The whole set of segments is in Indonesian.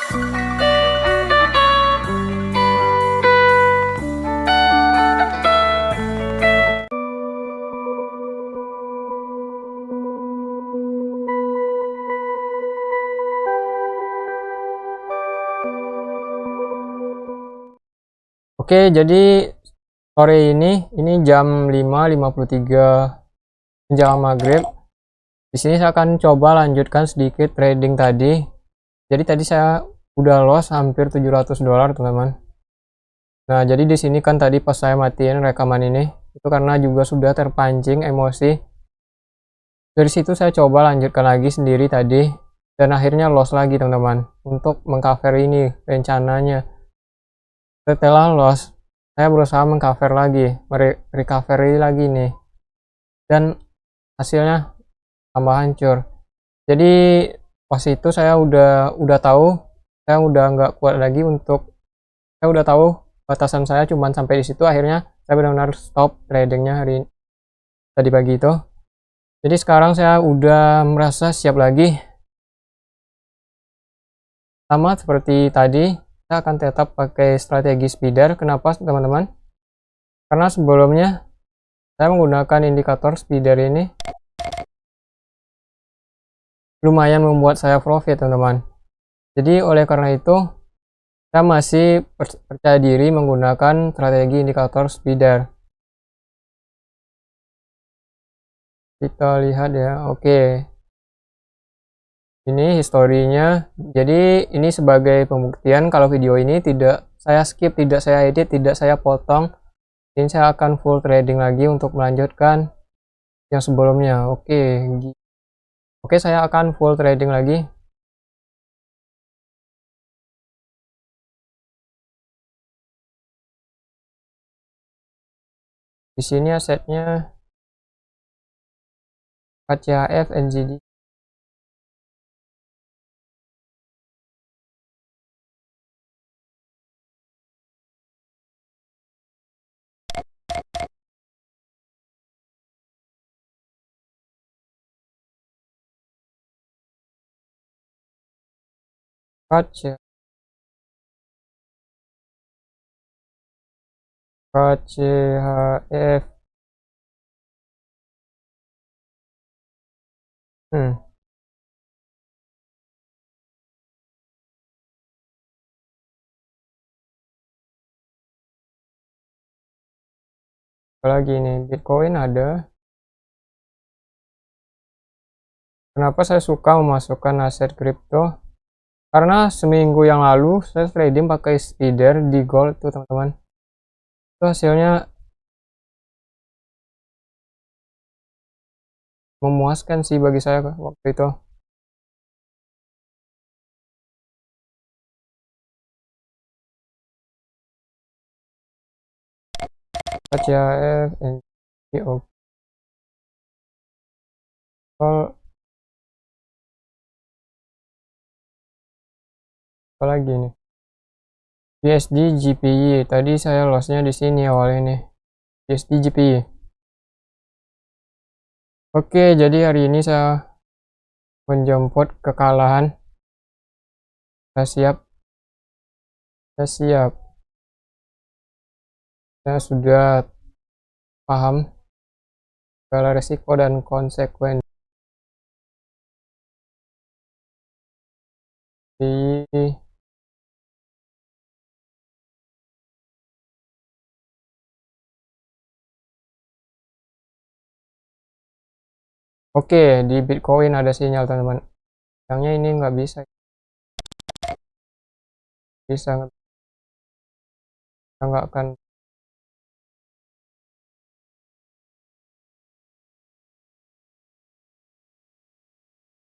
Oke, jadi sore ini jam 5.53 menjelang maghrib. Di sini saya akan coba lanjutkan sedikit trading tadi. Jadi tadi saya udah loss hampir $700, teman-teman. Nah, jadi di sini kan tadi pas saya matiin rekaman ini, itu karena juga sudah terpancing emosi. Dari situ saya coba lanjutkan lagi sendiri tadi, dan akhirnya loss lagi, teman-teman. Untuk mengcover ini rencananya. Setelah loss, saya berusaha mengcover lagi, recovery lagi nih, dan hasilnya tambah hancur. Jadi pas itu saya udah tahu, saya udah nggak kuat lagi saya udah tahu batasan saya cuman sampai di situ. Akhirnya saya benar-benar stop tradingnya tadi pagi itu. Jadi sekarang saya udah merasa siap lagi, sama seperti tadi. Saya akan tetap pakai strategi speeder. Kenapa, teman-teman? Karena sebelumnya saya menggunakan indikator speeder ini lumayan membuat saya profit, teman-teman. Jadi oleh karena itu saya masih percaya diri menggunakan strategi indikator speeder. Kita lihat ya. Oke, ini historinya. Jadi ini sebagai pembuktian kalau video ini tidak saya skip, tidak saya edit, tidak saya potong. Ini saya akan full trading lagi untuk melanjutkan yang sebelumnya. Oke, saya akan full trading lagi. Di sini asetnya KCHF, NZD. KCHF. Apalagi ini Bitcoin ada. Kenapa saya suka memasukkan aset kripto? Karena seminggu yang lalu saya trading pakai speeder di gold tuh, teman-teman. Itu hasilnya memuaskan sih bagi saya waktu itu. KCHF, NGO, apalagi nih, USD GPY. Tadi saya lossnya di sini awalnya nih, USD GPY. Oke, jadi hari ini saya menjemput kekalahan. Saya siap, saya siap. Saya sudah paham segala resiko dan konsekuensi. Oke, di Bitcoin ada sinyal, teman-teman. Sayangnya ini nggak bisa nggak akan.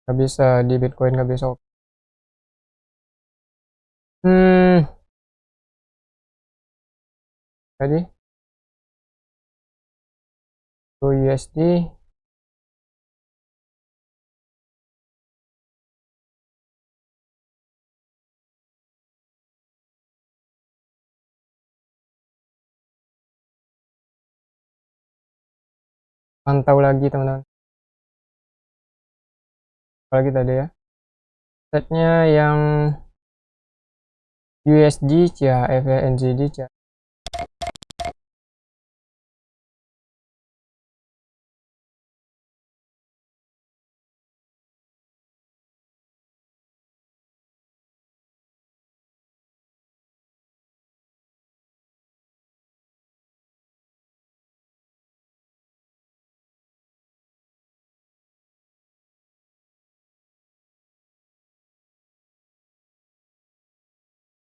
Nggak bisa di Bitcoin, nggak bisa. Tadi USD pantau lagi, teman-teman. Apalagi tadi ya setnya yang USD CHF ya, NZD CHF.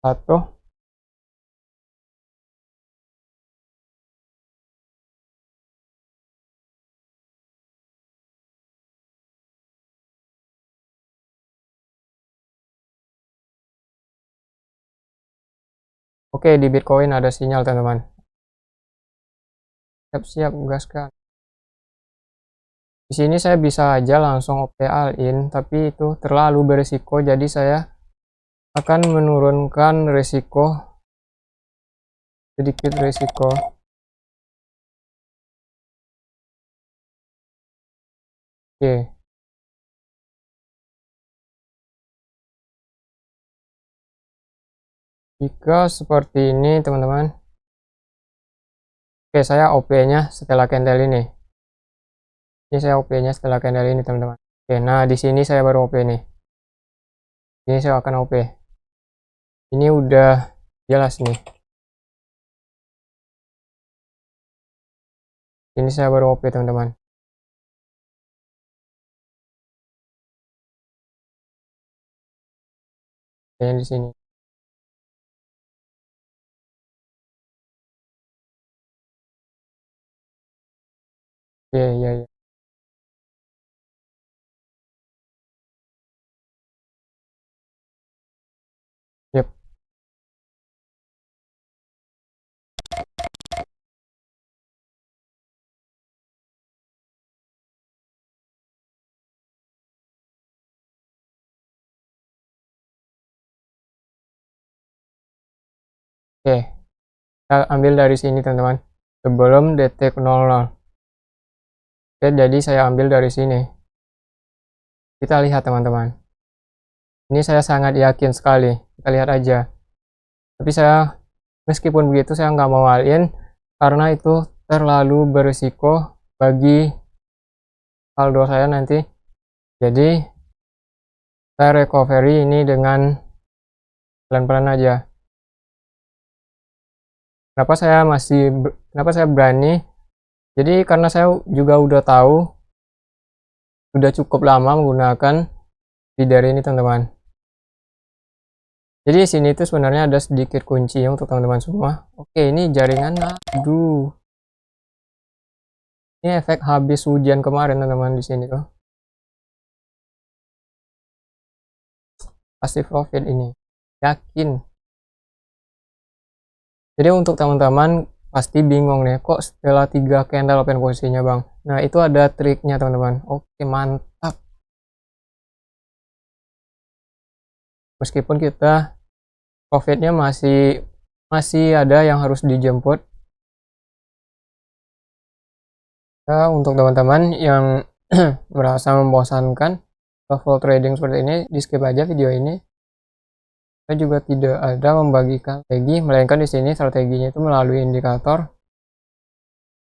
Satu. Oke, di Bitcoin ada sinyal teman-teman. Siap-siap gaskan. Di sini saya bisa aja langsung OP all in, tapi itu terlalu berisiko, jadi saya akan menurunkan risiko, sedikit risiko. Oke. Jika seperti ini teman-teman. Oke, saya OP-nya setelah candle ini. Ini saya OP-nya setelah candle ini teman-teman. Oke, nah di sini saya baru OP nih. Ini saya akan OP. Ini udah jelas nih. Ini saya baru OP teman-teman. Kayaknya di sini. Iya, iya, iya. Yep. Oke, kita ambil dari sini teman-teman. Sebelum detik 00. Oke, jadi saya ambil dari sini. Kita lihat teman-teman. Ini saya sangat yakin sekali. Kita lihat aja. Tapi saya, meskipun begitu, saya nggak mau all in karena itu terlalu berisiko bagi saldo saya nanti. Jadi saya recovery ini dengan pelan-pelan aja. Kenapa saya berani? Jadi karena saya juga udah tahu, udah cukup lama menggunakan feeder ini teman-teman. Jadi sini tuh sebenarnya ada sedikit kunci untuk teman-teman semua. Oke, ini jaringan. Aduh. Ini efek habis hujan kemarin teman-teman di sini tuh. Pasti profit ini. Yakin. Jadi untuk teman-teman pasti bingung nih, kok setelah 3 candle open posisinya bang. Nah itu ada triknya teman-teman. Oke, mantap. Meskipun kita profitnya masih ada yang harus dijemput. Nah, untuk teman-teman yang merasa membosankan level trading seperti ini, di skip aja video ini. Saya juga tidak ada membagikan strategi, melainkan di sini strateginya itu melalui indikator.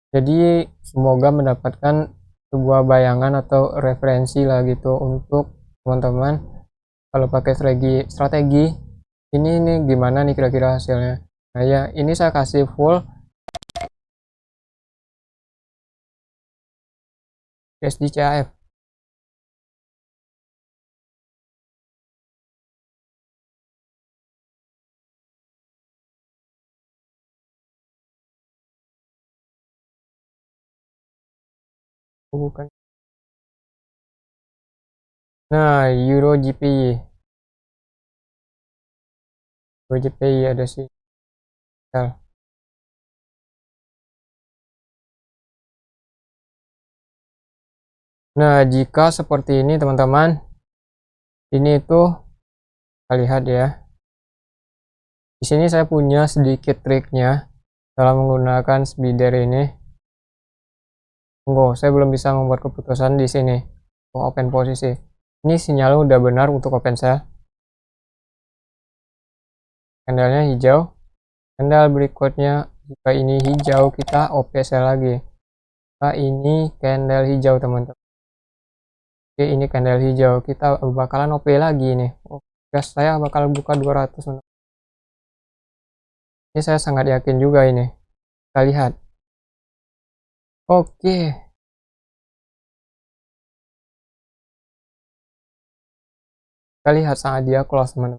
Jadi semoga mendapatkan sebuah bayangan atau referensi lah gitu untuk teman-teman kalau pakai strategi ini nih gimana nih kira-kira hasilnya. Nah ya, ini saya kasih full USD CHF. Bukan. Nah, Euro GPY. Euro GPY ada sih. Nah, jika seperti ini teman-teman, ini itu kita lihat ya. Di sini saya punya sedikit triknya dalam menggunakan spider ini. Tunggu, saya belum bisa membuat keputusan di sini untuk open posisi. Ini sinyalnya udah benar untuk open sell. candlenya hijau. Candle berikutnya jika ini hijau kita OP sell lagi. Nah, ini candle hijau teman-teman. Oke, ini candle hijau, kita bakalan OP lagi nih. Oh, gas saya bakal buka 200. Ini saya sangat yakin juga ini. Kita lihat. Oke. Kita lihat saat dia close teman-teman.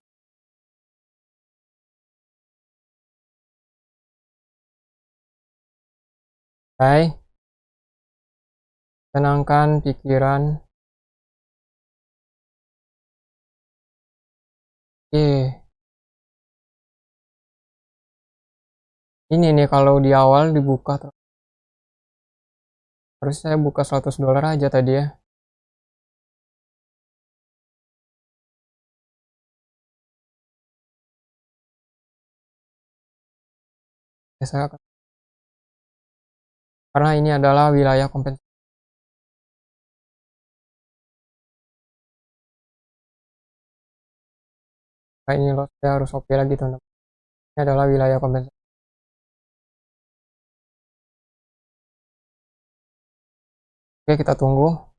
Oke. Tenangkan pikiran. Oke. Ini nih kalau di awal dibuka harus saya buka $100 aja tadi ya. Karena ini adalah wilayah kompensasi. Nah, ini loh, saya harus OP lagi teman-teman. Ini adalah wilayah kompensasi. Oke, kita tunggu.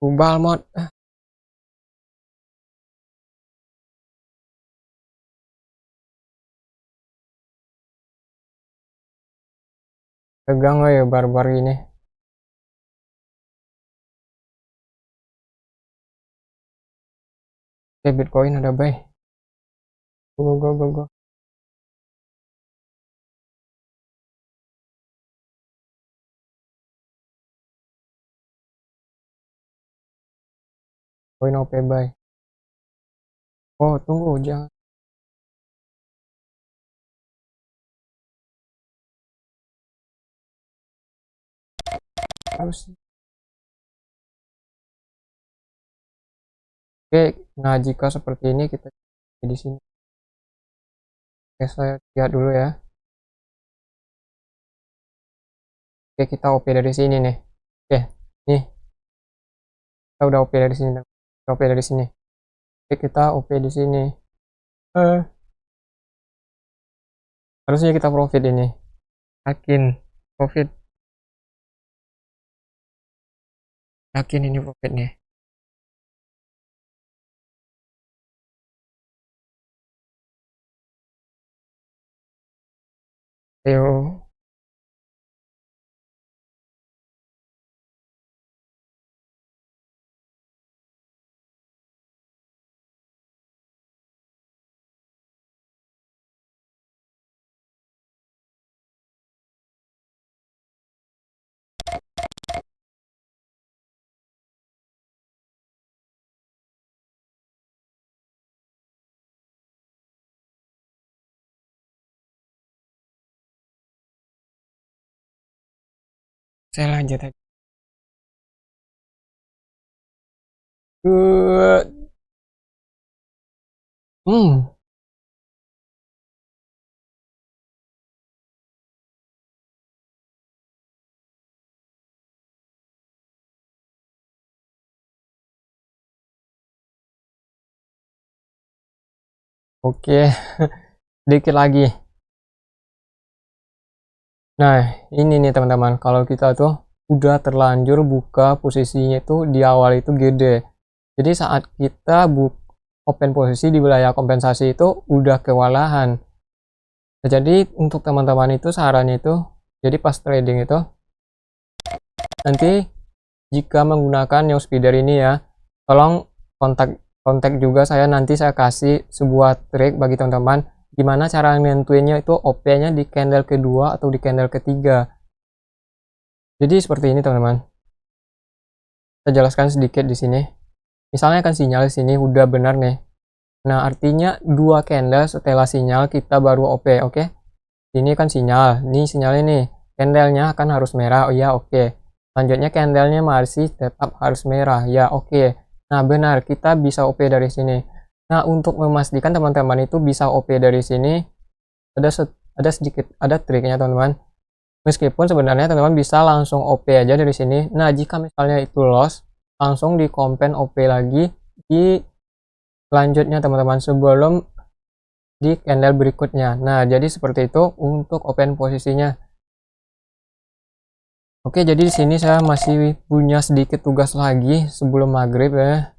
Ubal mod. Tegang ya barbar ini. Oke, Bitcoin ada buy. Go. Coin OP buy. Oh, tunggu, jangan. Harus. Oke, nah jika seperti ini kita di sini. Oke, saya lihat dulu ya. Oke, kita OP dari sini nih. Oke, nih. Kita udah OP dari sini. Kita OP dari sini. Oke, kita OP di sini. Harusnya kita profit ini. Yakin profit. Yakin ini profit nih. Ayo. Saya lanjut aja. Hmm. Oke. Sedikit lagi. Nah, ini nih teman-teman, kalau kita tuh udah terlanjur buka posisinya itu di awal itu gede. Jadi saat kita open posisi di wilayah kompensasi itu udah kewalahan. Nah, jadi untuk teman-teman itu sarannya itu, jadi pas trading itu nanti jika menggunakan new speeder ini ya, tolong kontak kontak juga saya, nanti saya kasih sebuah trik bagi teman-teman gimana cara nentuinnya itu OP-nya di candle kedua atau di candle ketiga. Jadi seperti ini teman-teman. Saya jelaskan sedikit di sini. Misalnya kan sinyal di sini udah benar nih. Nah, artinya dua candle setelah sinyal kita baru OP, oke? Ini kan sinyal, ini sinyal ini. Candlenya akan harus merah, oh ya oke. Selanjutnya candlenya masih tetap harus merah, ya oke. Nah, benar, kita bisa OP dari sini. Nah, untuk memastikan teman-teman itu bisa OP dari sini, ada sedikit, ada triknya teman-teman. Meskipun sebenarnya teman-teman bisa langsung OP aja dari sini. Nah, jika misalnya itu loss, langsung di compare OP lagi di selanjutnya teman-teman sebelum di candle berikutnya. Nah, jadi seperti itu untuk open posisinya. Oke, jadi di sini saya masih punya sedikit tugas lagi sebelum maghrib ya.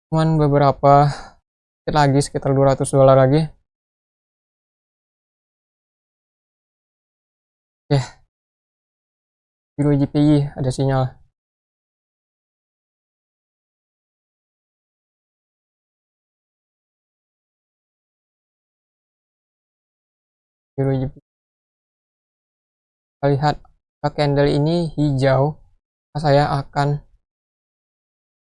Cuman beberapa lagi sekitar $200 lagi. Oke, biru GPI ada sinyal. Biru GPI. Kita lihat candle ini hijau, saya akan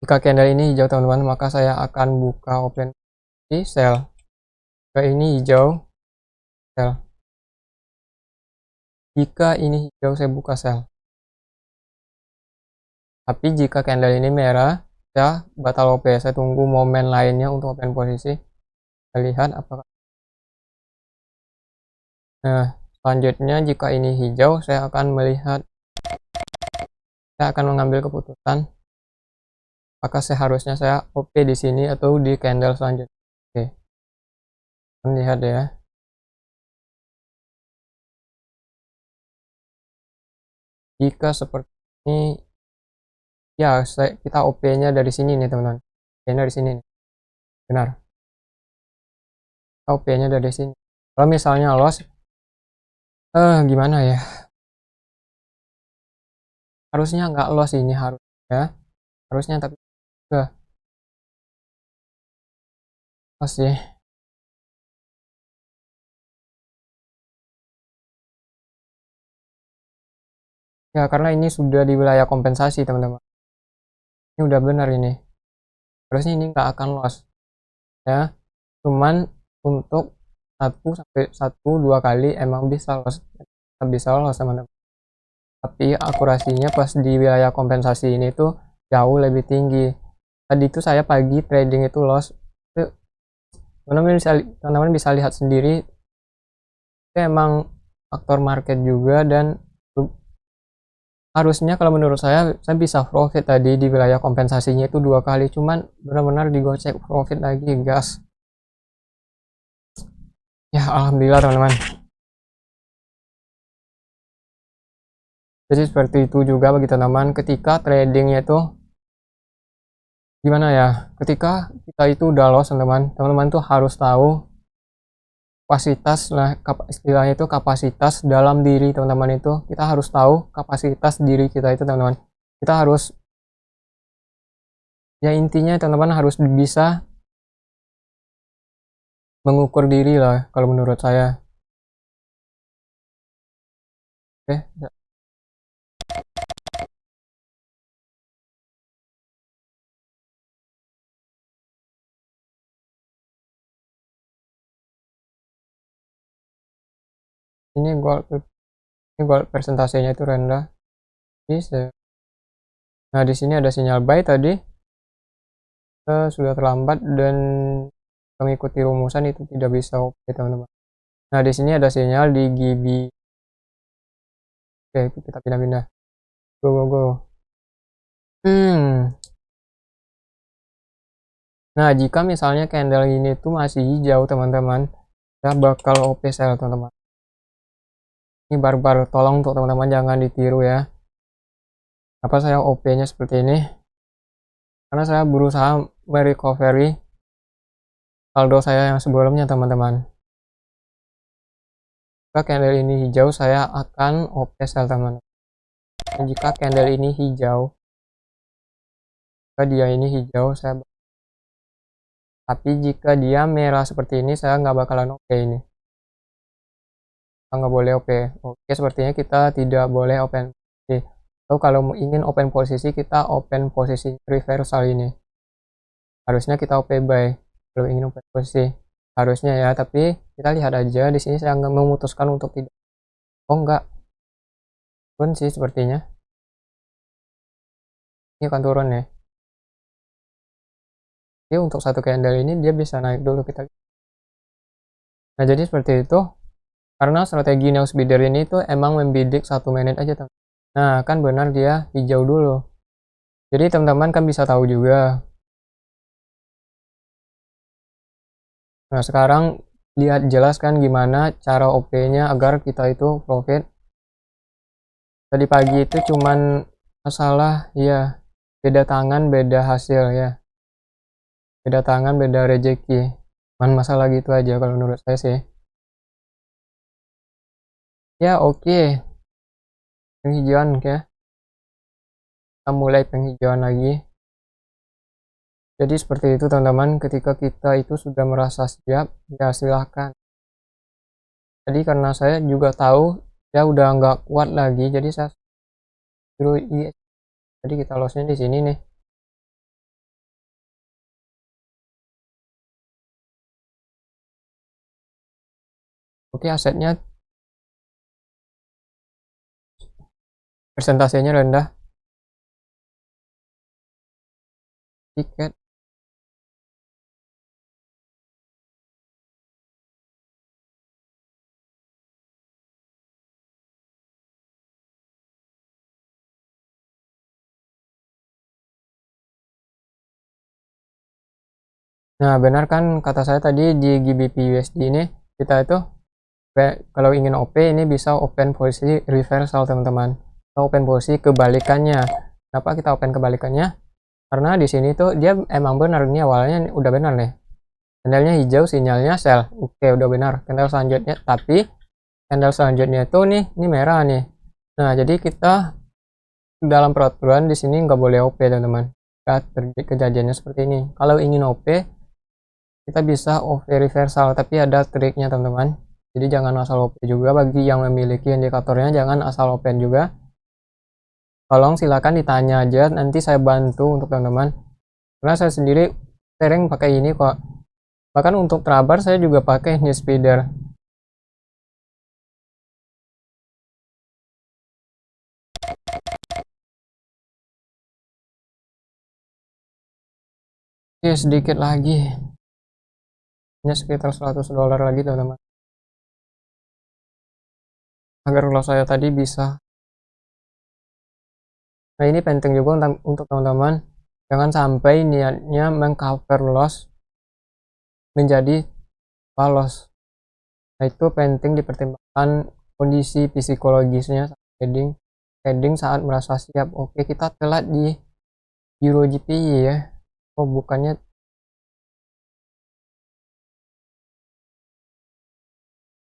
jika candle ini hijau teman-teman, maka saya akan buka open di sell. Jika ini hijau, sell. Jika ini hijau, saya buka sell. Tapi jika candle ini merah, saya batal OP. Saya tunggu momen lainnya untuk open posisi. Kita lihat apakah. Nah, selanjutnya jika ini hijau, saya akan melihat, saya akan mengambil keputusan apakah seharusnya saya OP di sini atau di candle selanjutnya. Oke, lihat ya. Jika seperti ini, ya kita OP-nya dari sini nih teman-teman. OP-nya dari sini nih. Benar. Kita OP-nya dari sini. Kalau misalnya loss, gimana ya? Harusnya nggak loss ini harusnya tapi enggak loss sih. Ya karena ini sudah di wilayah kompensasi teman-teman. Ini udah benar ini. Harusnya ini nggak akan loss ya. Cuman untuk satu dua kali emang bisa loss teman-teman. Tapi akurasinya pas di wilayah kompensasi ini tuh jauh lebih tinggi. Tadi itu saya pagi trading itu loss. Teman-teman bisa lihat sendiri. Itu emang faktor market juga, dan harusnya kalau menurut saya bisa profit tadi di wilayah kompensasinya itu dua kali, cuman benar-benar digocek profit lagi gas ya. Alhamdulillah teman-teman. Jadi seperti itu juga bagi teman-teman ketika tradingnya itu gimana ya, ketika kita itu udah loss teman-teman tuh harus tahu kapasitas. Nah, istilahnya itu kapasitas dalam diri teman-teman, itu kita harus tahu kapasitas diri kita itu teman-teman. Kita harus, ya intinya teman-teman harus bisa mengukur diri lah kalau menurut saya. Oke, ini gold persentasenya itu rendah. Nah, di sini ada sinyal buy tadi. Sudah terlambat dan mengikuti rumusan itu tidak bisa OP teman-teman. Nah, di sini ada sinyal di GB. Oke, kita pindah-pindah. Go go go. Nah, jika misalnya candle ini tuh masih hijau teman-teman, saya bakal OP sell teman-teman. Ini barbar, tolong untuk teman-teman jangan ditiru ya. Apa saya OP-nya seperti ini? Karena saya berusaha merecovery saldo saya yang sebelumnya teman-teman. Jika candle ini hijau, saya akan OP sell teman-teman. Jika candle ini hijau, jika dia ini hijau, tapi jika dia merah seperti ini, saya nggak bakalan OP ini. Kita nggak boleh OP. Oke, sepertinya kita tidak boleh open. Oke. Lalu kalau ingin open posisi, kita open posisi reversal ini. Harusnya kita OP buy. Kalau ingin open posisi, harusnya ya. Tapi kita lihat aja. Di sini saya nggak memutuskan untuk tidak. Oh enggak, turun sih sepertinya. Ini akan turun ya. Jadi untuk satu candle ini dia bisa naik dulu kita. Nah jadi seperti itu. Karena strategi News Bidder ini tuh emang membidik 1 menit aja teman. Nah kan benar dia hijau dulu. Jadi teman-teman kan bisa tahu juga. Nah sekarang lihat jelas kan gimana cara OP-nya agar kita itu profit. Tadi pagi itu cuman masalah ya beda tangan beda hasil ya. Beda tangan beda rezeki. Masalah gitu aja kalau menurut saya sih. Ya oke. Penghijauan ya. Kita mulai penghijauan lagi. Jadi seperti itu teman-teman, ketika kita itu sudah merasa siap, ya silahkan. Jadi karena saya juga tahu ya udah nggak kuat lagi, jadi saya suruh IS. Jadi kita lossnya di sini nih. Oke, asetnya persentasenya rendah. Tiket. Nah, benar kan kata saya tadi di GBP USD ini kita itu kalau ingin OP ini bisa open posisi reversal teman-teman. Atau open posisi kebalikannya. Kenapa kita open kebalikannya? Karena di sini tuh dia emang benar, ini awalnya udah benar nih. Candlenya hijau, sinyalnya sell. Oke, udah benar. Candle selanjutnya, tapi candle selanjutnya itu nih, ini merah nih. Nah, jadi kita dalam peraturan di sini nggak boleh OP teman-teman. Terjadi kejadiannya seperti ini. Kalau ingin OP, kita bisa OP reversal, tapi ada triknya teman-teman. Jadi jangan asal OP juga, bagi yang memiliki indikatornya jangan asal open juga. Tolong silakan ditanya aja, nanti saya bantu untuk teman-teman. Karena saya sendiri sering pakai ini kok. Bahkan untuk trabar saya juga pakai news feeder. Oke, sedikit lagi. Hanya sekitar $100 lagi teman-teman. Agar loss saya tadi bisa. Nah ini penting juga untuk teman-teman. Jangan sampai niatnya mengcover loss menjadi loss. Nah itu penting dipertimbangkan kondisi psikologisnya trading saat merasa siap. Oke, kita telat di Euro GPY ya. Oh bukannya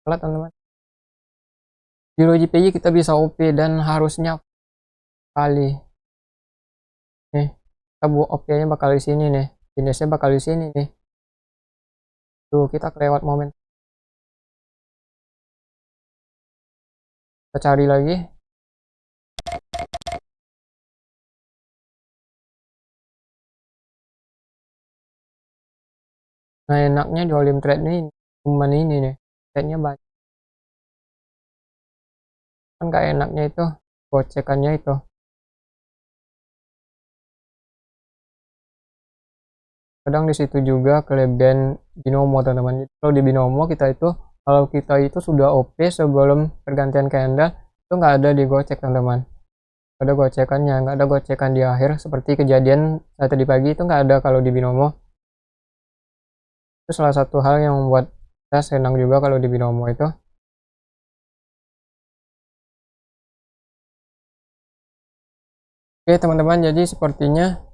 telat teman-teman. Euro GPY kita bisa OP dan harusnya kali nih kita buat OP nya bakal di sini nih, finishnya bakal di sini nih. Tuh kita kelewat momen. Kita cari lagi. Nah enaknya di volume trade nih cuman ini nih, trade-nya banyak. Kan gak enaknya itu gocekannya itu. Kadang di situ juga kelebihan binomo teman-teman. Kalau di binomo kita itu kalau kita itu sudah OP sebelum pergantian candle itu nggak ada di gocek teman-teman. Ada gocekannya, nggak ada gocekan di akhir seperti kejadian saat tadi pagi itu nggak ada kalau di binomo. Itu salah satu hal yang membuat saya senang juga kalau di binomo itu. Oke teman-teman, jadi sepertinya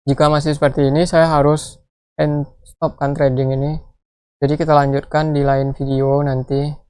jika masih seperti ini saya harus stopkan trading ini. Jadi kita lanjutkan di lain video nanti.